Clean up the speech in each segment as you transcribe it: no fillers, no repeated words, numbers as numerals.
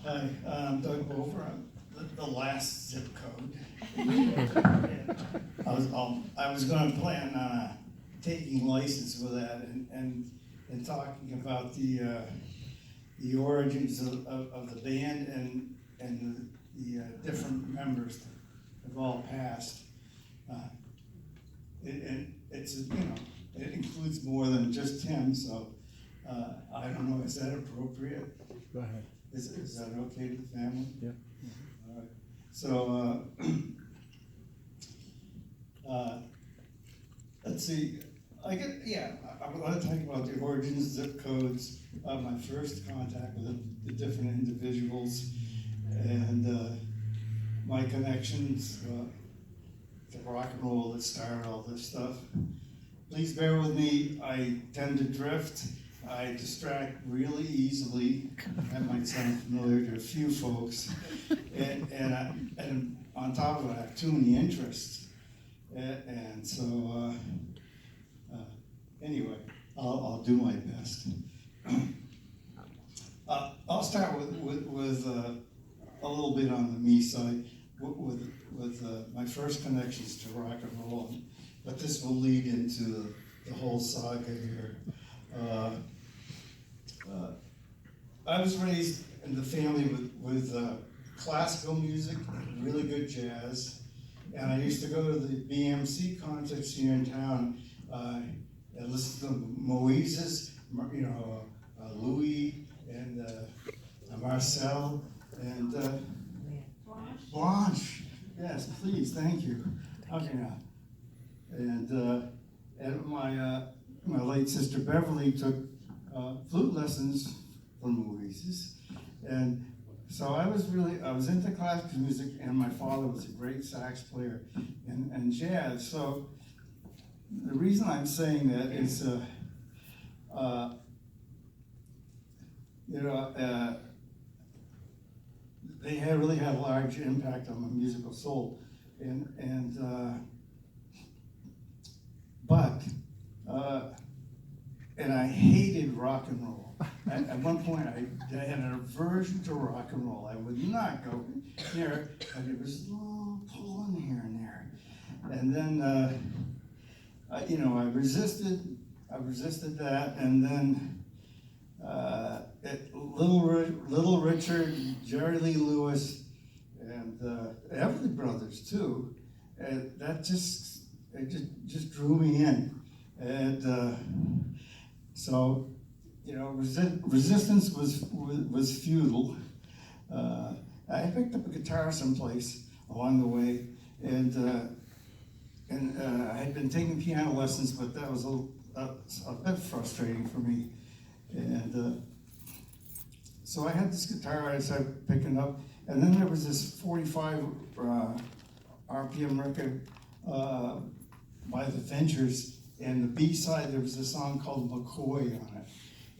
Hi, I'm Doug Bover. I'm the last zip code. I was going to plan on taking license with that and talking about the origins of the band and the different members that have all passed. And it's, it includes more than just Tim, so I don't know, is that appropriate? Go ahead. Is that okay with the family? Yeah. All right. So, let's see, I want to talk about the origins, zip codes, my first contact with the different individuals, and my connections to rock and roll that started all this stuff. Please bear with me, I tend to drift. I distract really easily. That might sound familiar to a few folks. And on top of it, I have too many interests. And so, anyway, I'll do my best. I'll start with a little bit on the me side, with my first connections to rock and roll. But this will lead into the whole saga here. I was raised in the family with classical music and really good jazz, and I used to go to the BMC concerts here in town and listen to Moises, Louis, and Marcel, and Blanche. Yes, please, thank you. Okay, now. And my late sister Beverly took flute lessons from Moises, and so I was into classical music, and my father was a great sax player and jazz. So the reason I'm saying that is, they really had a large impact on my musical soul, and I hated rock and roll. At one point, I had an aversion to rock and roll. I would not go near it, and it was pulling here and there. And then, I resisted that, and then Little Richard, Jerry Lee Lewis, and Everly Brothers too. That just drew me in, and so resistance was futile. I picked up a guitar someplace along the way, and I had been taking piano lessons, but that was a bit frustrating for me, and so I had this guitar I started picking up, and then there was this 45 RPM record by the Ventures, and the B-side there was a song called McCoy on it.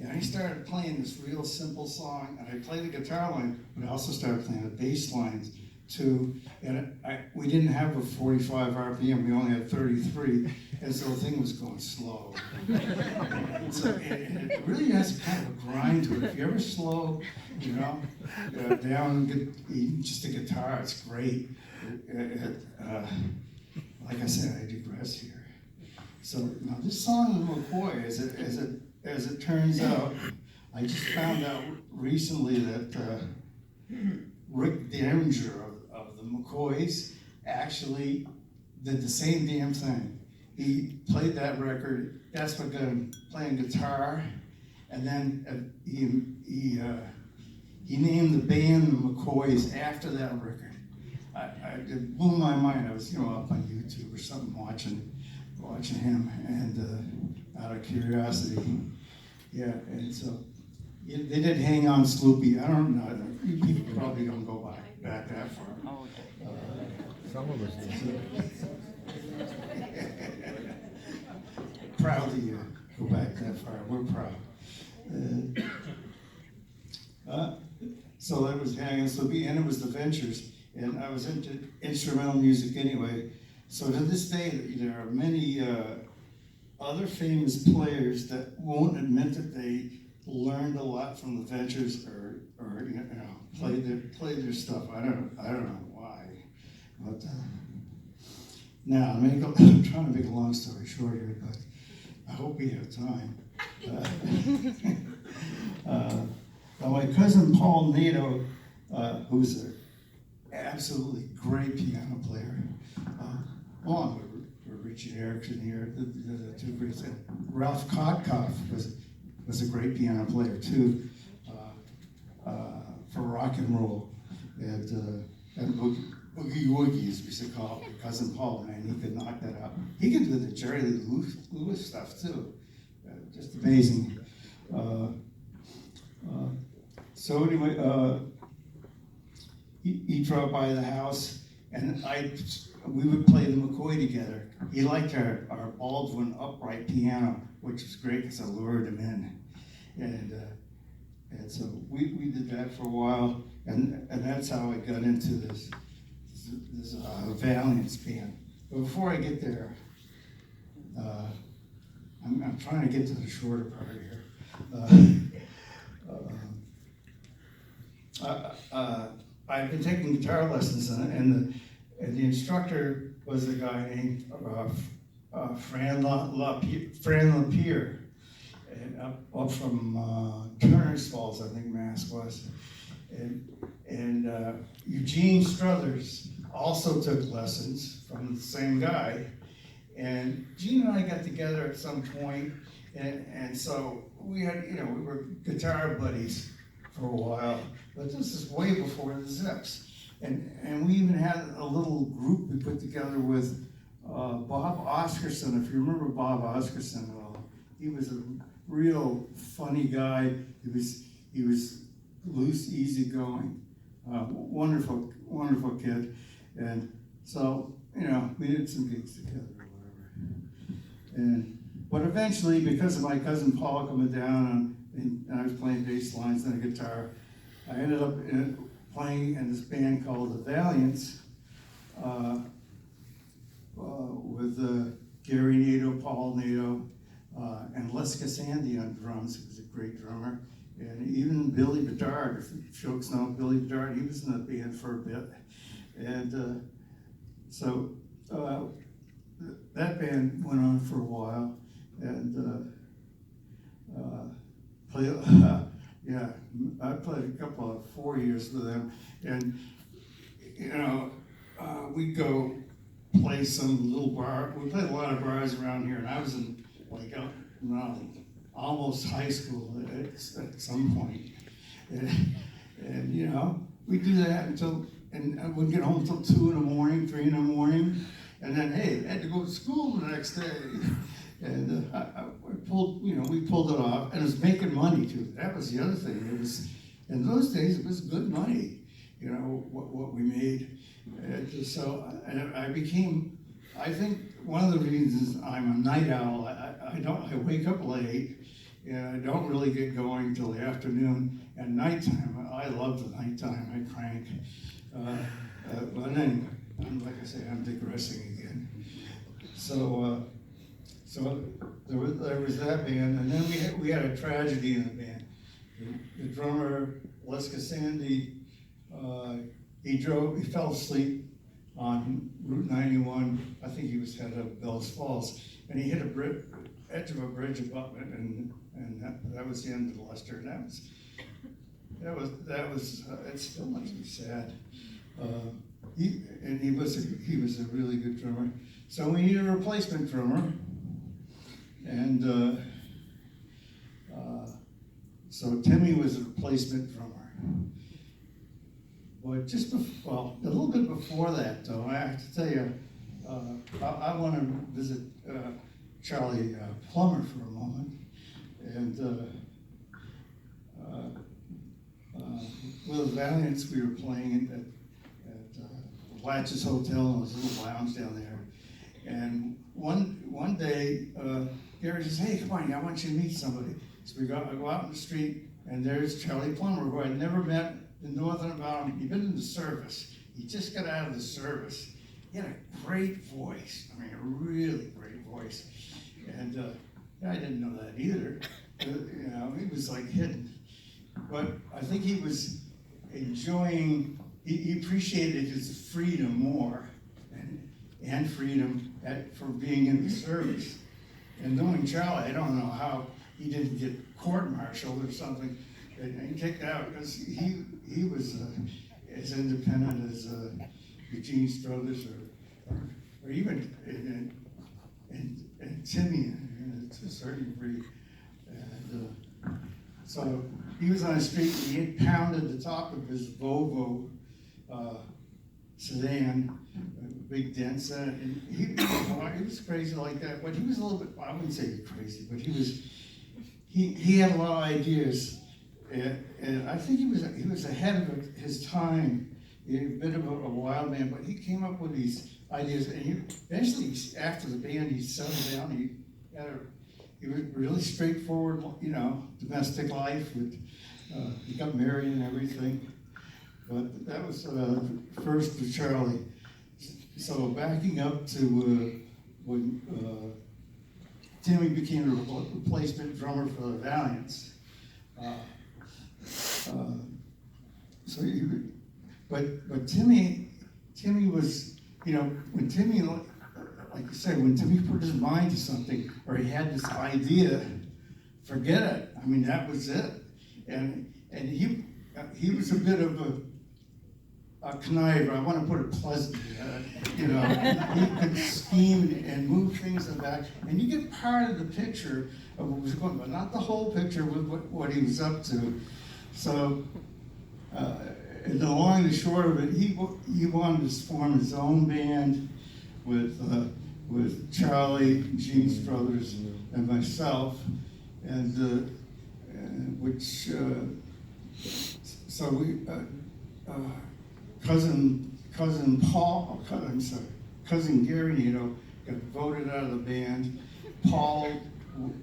And I started playing this real simple song, and I played the guitar line, but I also started playing the bass lines too. And we didn't have a 45 RPM, we only had 33, and so the thing was going slow. And so it really has kind of a grind to it. If you're ever slow, down just a guitar, it's great. Like I said, I digress here. So now this song McCoy, as it turns out, I just found out recently that Rick Derringer of the McCoys actually did the same damn thing. He played that record. That's what got him playing guitar, and then he named the band the McCoys after that record. It blew my mind. I was up on YouTube or something watching him, and out of curiosity, yeah. And so they did Hang On Sloopy. I don't know. People probably don't go back that far. Some of us do. Proud to go back that far. We're proud. So that was Hang On Sloopy, and it was the Ventures, and I was into instrumental music anyway. So to this day, there are many other famous players that won't admit that they learned a lot from the Ventures or played played their stuff. I don't know why, but now I'm trying to make a long story short here, but I hope we have time. My cousin Paul Nato, who's an absolutely great piano player, along with Richard Erickson here, the two greats. And Ralph Kotkoff was a great piano player too, for rock and roll, and Boogie Woogie, as we used to call it. Cousin Paul, man, he could knock that out. He could do the Jerry Lee Lewis stuff too, just amazing. So anyway, he drove by the house, and we would play the McCoy together. He liked our Baldwin upright piano, which was great because I lured him in, and so we did that for a while, and that's how I got into this Valiance band. But before I get there, I'm trying to get to the shorter part here. I've been taking guitar lessons, and the instructor was a guy named Fran Lapierre, and up from Turner's Falls, I think Mass was, and Eugene Struthers also took lessons from the same guy, and Gene and I got together at some point, and so we had, we were guitar buddies for a while, but this is way before the Zips. And we even had a little group we put together with Bob Oscarson. If you remember Bob Oscarson at all, he was a real funny guy. He was loose, easygoing, wonderful kid. And so, we did some gigs together or whatever. But eventually, because of my cousin Paul coming down, and I was playing bass lines and a guitar, I ended up playing in this band called the Valiants with Gary Nato, Paul Nato, and Les Cassandi on drums. He was a great drummer. And even Billy Bedard, if folks know Billy Bedard, he was in the band for a bit. And so that band went on for a while, and I played a couple of 4 years with them, and we'd go play some little bar. We played a lot of bars around here, and I was in almost high school at some point, and we'd do that and I wouldn't get home until 2 in the morning, 3 in the morning, and then hey, I had to go to school the next day. And we pulled it off, and it was making money too. That was the other thing. It was, in those days, it was good money, what we made. And so I became, I think one of the reasons I'm a night owl, I wake up late, and I don't really get going till the afternoon. And nighttime, I love the nighttime, I crank. But anyway, like I say, I'm digressing again. So there was that band, and then we had a tragedy in the band. The drummer, Les Cassandi, he fell asleep on Route 91. I think he was headed up Bells Falls, and he hit edge of a bridge abutment, and that was the end of Lester. That was it still makes me sad. He was a really good drummer. So we needed a replacement drummer. And so Timmy was a replacement drummer. But a little bit before that, though, I have to tell you, I want to visit Charlie Plummer for a moment. And with the Valiants, we were playing at Latches Hotel, and there was a little lounge down there. And one day, Gary says, "Hey, come on, I want you to meet somebody." So I go out in the street, and there's Charlie Plummer, who I'd never met, didn't know nothing about him. He'd been in the service. He just got out of the service. He had a great voice. I mean, a really great voice. And I didn't know that either. He was like hidden. But I think he was enjoying, he appreciated his freedom more, and freedom for being in the service. And knowing Charlie, I don't know how he didn't get court-martialed or something and kicked out, because he was as independent as Eugene Struthers or even and Timmy to a certain degree. And so he was on the street and he had pounded the top of his Bover sedan, big dents in it, and he was crazy like that, but he was a little bit, I wouldn't say crazy, but he had a lot of ideas, and I think he was ahead of his time. He was a bit of a wild man, but he came up with these ideas, and he eventually, after the band, he settled down. He was really straightforward, domestic life. He got married and everything, but that was first to Charlie. So backing up to when Timmy became a replacement drummer for the Valiants. But Timmy was, when Timmy, like you said, when Timmy put his mind to something, or he had this idea, forget it. I mean, that was it. And he was a bit of a conniver. I want to put it pleasantly. He could scheme and move things in the back, and you get part of the picture of what was going on, but not the whole picture with what he was up to. So, the long and the short of it, he wanted to form his own band with Charlie, Gene Struthers, and myself, and which so we cousin Paul, cousin Gary Nito got voted out of the band. Paul,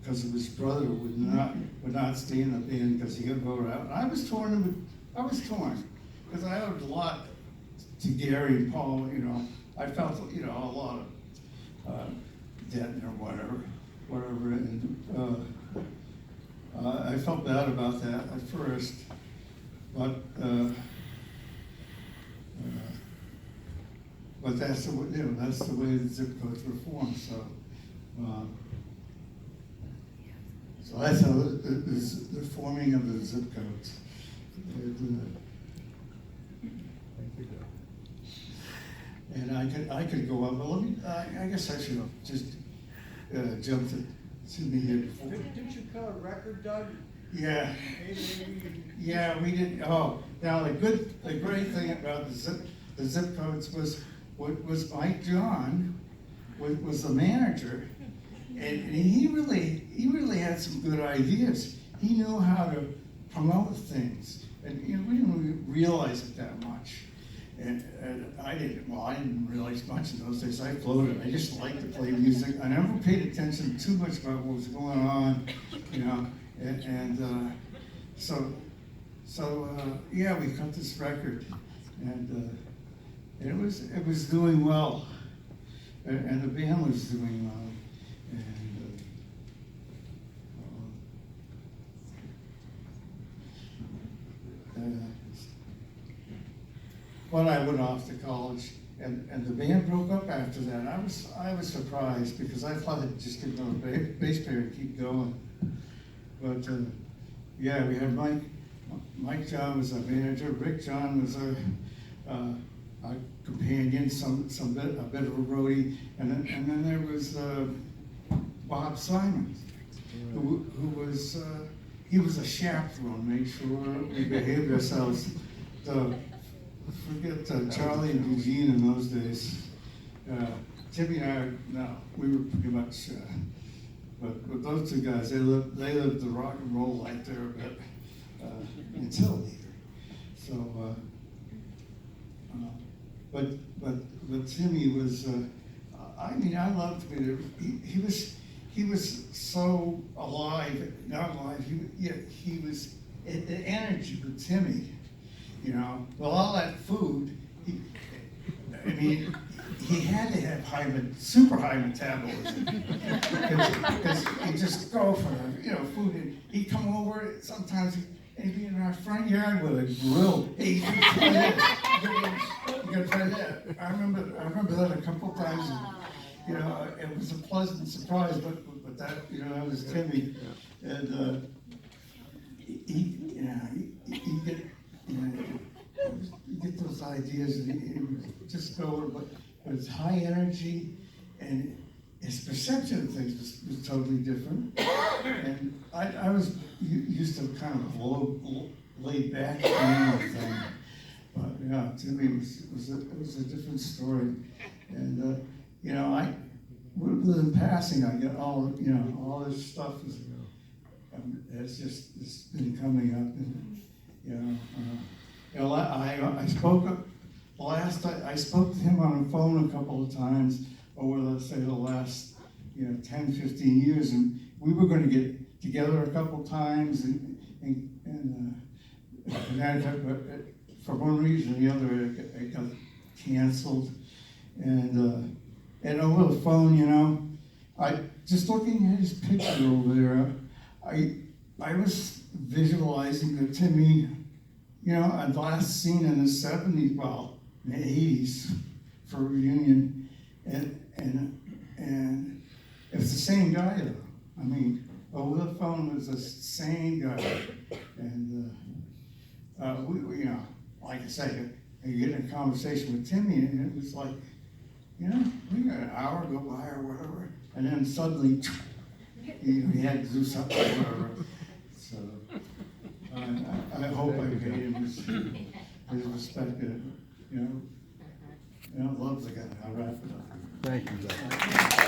because of his brother, would not stay in the band because he got voted out. And I was torn because I owed a lot to Gary and Paul. I felt a lot of debt or whatever, and I felt bad about that at first, but that's the way, that's the way the zip codes were formed. So that's how the forming of the zip codes. And I could go on, but let me. I guess I should just jump to Timmy here before. Didn't you cut a record, Doug? Yeah. Yeah, we did. Oh, now the great thing about the zip codes was Mike John was the manager, and he really had some good ideas. He knew how to promote things, and we didn't really realize it that much. And I didn't realize much in those days. I floated. I just liked to play music. I never paid attention too much about what was going on, yeah, we cut this record, and it was doing well, and the band was doing well, but I went off to college, and the band broke up after that. I was surprised because I thought it just could go bass player and keep going. But yeah, we had Mike John was our manager. Rick John was our companion, a bit of a roadie, and then there was Bob Simon, who was he was a chaperone, made sure we behaved ourselves. Forget Charlie and Eugene in those days. Timmy and I, no, we were pretty much. But those two guys, they lived the rock and roll life there a bit until later. So, but Timmy was. I loved him. He was so alive, not alive. He was the energy with Timmy. With all that food, he had to have super high metabolism because he just go for food. And he'd come over sometimes, maybe in our front yard with a grill. Hey, you gotta try that. You gotta try that. I remember that a couple times. And, you know, it was a pleasant surprise, but that, you know, that was Timmy. And, he get, you know, you get those ideas and he would just go, but it's high energy and his perception of things was totally different. And I was used to kind of laid back kind of thing. But yeah, to me it was a different story. And you know, within passing, I get all this stuff is it's been coming up, and I spoke to him on the phone a couple of times over, let's say, the last 10, 15 years, and we were going to get together a couple times in Connecticut, but for one reason or the other, it got canceled. And over the phone, I just looking at his picture over there, I was visualizing that Timmy, I'd last seen in the 70s, well, in the 80s for a reunion, and it was the same guy though. I mean, over the phone was the same guy, and we like I say, you get in a conversation with Timmy, and it was like, we got an hour go by or whatever, and then suddenly, he had to do something or whatever. So I hope I paid him his respect. Love the guy. I'll wrap it up. Thank you, Doug.